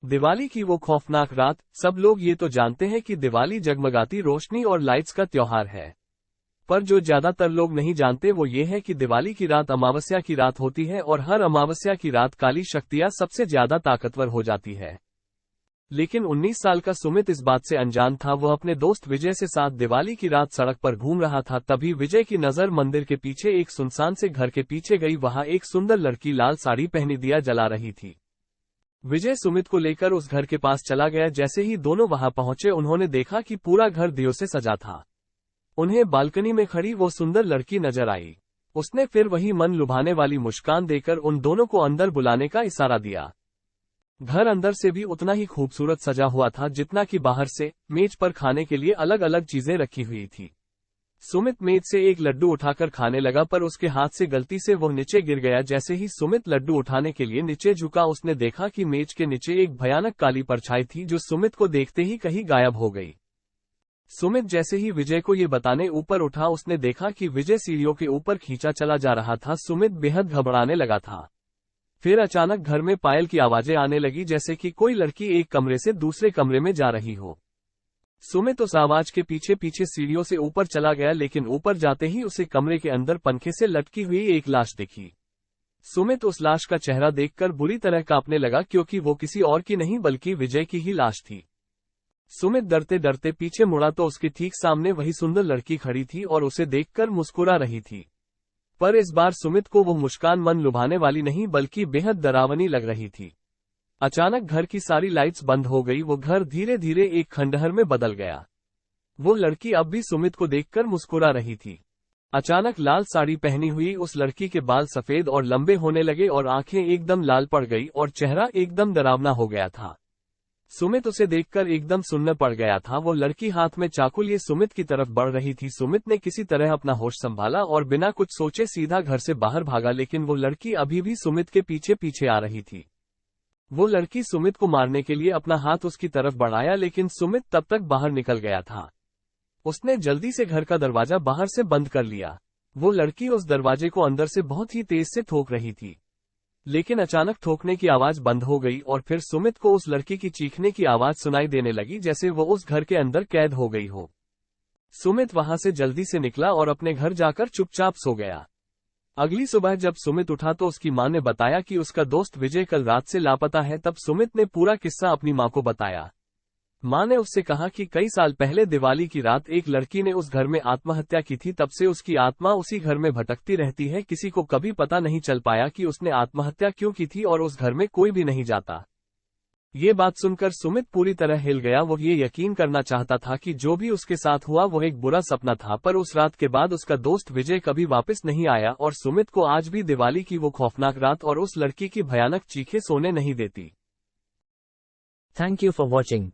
दिवाली की वो खौफनाक रात। सब लोग ये तो जानते हैं कि दिवाली जगमगाती रोशनी और लाइट्स का त्योहार है, पर जो ज्यादातर लोग नहीं जानते वो ये है कि दिवाली की रात अमावस्या की रात होती है और हर अमावस्या की रात काली शक्तियां सबसे ज्यादा ताकतवर हो जाती है। लेकिन 19 साल का सुमित इस बात से अनजान था। वो अपने दोस्त विजय से साथ दिवाली की रात सड़क पर घूम रहा था। तभी विजय की नजर मंदिर के पीछे एक सुनसान से घर के पीछे गई। वहां एक सुंदर लड़की लाल साड़ी पहनी दिया जला रही थी। विजय सुमित को लेकर उस घर के पास चला गया। जैसे ही दोनों वहां पहुंचे उन्होंने देखा कि पूरा घर दियों से सजा था। उन्हें बालकनी में खड़ी वो सुंदर लड़की नजर आई। उसने फिर वही मन लुभाने वाली मुस्कान देकर उन दोनों को अंदर बुलाने का इशारा दिया। घर अंदर से भी उतना ही खूबसूरत सजा हुआ था जितना कि बाहर से। मेज पर खाने के लिए अलग अलग चीजें रखी हुई थी। सुमित मेज से एक लड्डू उठाकर खाने लगा, पर उसके हाथ से गलती से वो नीचे गिर गया। जैसे ही सुमित लड्डू उठाने के लिए नीचे झुका, उसने देखा कि मेज के नीचे एक भयानक काली परछाई थी जो सुमित को देखते ही कहीं गायब हो गई। सुमित जैसे ही विजय को ये बताने ऊपर उठा, उसने देखा कि विजय सीढ़ियों के ऊपर खींचा चला जा रहा था। सुमित बेहद घबराने लगा था। फिर अचानक घर में पायल की आवाजें आने लगी, जैसे कि कोई लड़की एक कमरे से दूसरे कमरे में जा रही हो। सुमित उस आवाज के पीछे पीछे सीढ़ियों से ऊपर चला गया, लेकिन ऊपर जाते ही उसे कमरे के अंदर पंखे से लटकी हुई एक लाश दिखी। सुमित उस लाश का चेहरा देखकर बुरी तरह कांपने लगा, क्योंकि वो किसी और की नहीं बल्कि विजय की ही लाश थी। सुमित डरते डरते पीछे मुड़ा तो उसके ठीक सामने वही सुंदर लड़की खड़ी थी और उसे देखकर मुस्कुरा रही थी। पर इस बार सुमित को वो मुस्कान मन लुभाने वाली नहीं बल्कि बेहद डरावनी लग रही थी। अचानक घर की सारी लाइट्स बंद हो गई। वो घर धीरे धीरे एक खंडहर में बदल गया। वो लड़की अब भी सुमित को देखकर मुस्कुरा रही थी। अचानक लाल साड़ी पहनी हुई उस लड़की के बाल सफेद और लंबे होने लगे और आंखें एकदम लाल पड़ गई और चेहरा एकदम डरावना हो गया था। सुमित उसे देखकर एकदम सुन्न पड़ गया था। वो लड़की हाथ में चाकू लिए सुमित की तरफ बढ़ रही थी। सुमित ने किसी तरह अपना होश संभाला और बिना कुछ सोचे सीधा घर से बाहर भागा, लेकिन वो लड़की अभी भी सुमित के पीछे पीछे आ रही थी। वो लड़की सुमित को मारने के लिए अपना हाथ उसकी तरफ बढ़ाया, लेकिन सुमित तब तक बाहर निकल गया था। उसने जल्दी से घर का दरवाजा बाहर से बंद कर लिया। वो लड़की उस दरवाजे को अंदर से बहुत ही तेज से ठोक रही थी, लेकिन अचानक ठोकने की आवाज बंद हो गई और फिर सुमित को उस लड़की की चीखने की आवाज सुनाई देने लगी, जैसे वो उस घर के अंदर कैद हो गई हो। सुमित वहां से जल्दी से निकला और अपने घर जाकर चुपचाप सो गया। अगली सुबह जब सुमित उठा तो उसकी मां ने बताया कि उसका दोस्त विजय कल रात से लापता है। तब सुमित ने पूरा किस्सा अपनी मां को बताया। मां ने उससे कहा कि कई साल पहले दिवाली की रात एक लड़की ने उस घर में आत्महत्या की थी। तब से उसकी आत्मा उसी घर में भटकती रहती है। किसी को कभी पता नहीं चल पाया कि उसने आत्महत्या क्यों की थी और उस घर में कोई भी नहीं जाता। ये बात सुनकर सुमित पूरी तरह हिल गया। वो ये यकीन करना चाहता था कि जो भी उसके साथ हुआ वो एक बुरा सपना था, पर उस रात के बाद उसका दोस्त विजय कभी वापस नहीं आया और सुमित को आज भी दिवाली की वो खौफनाक रात और उस लड़की की भयानक चीखें सोने नहीं देती। Thank you for watching.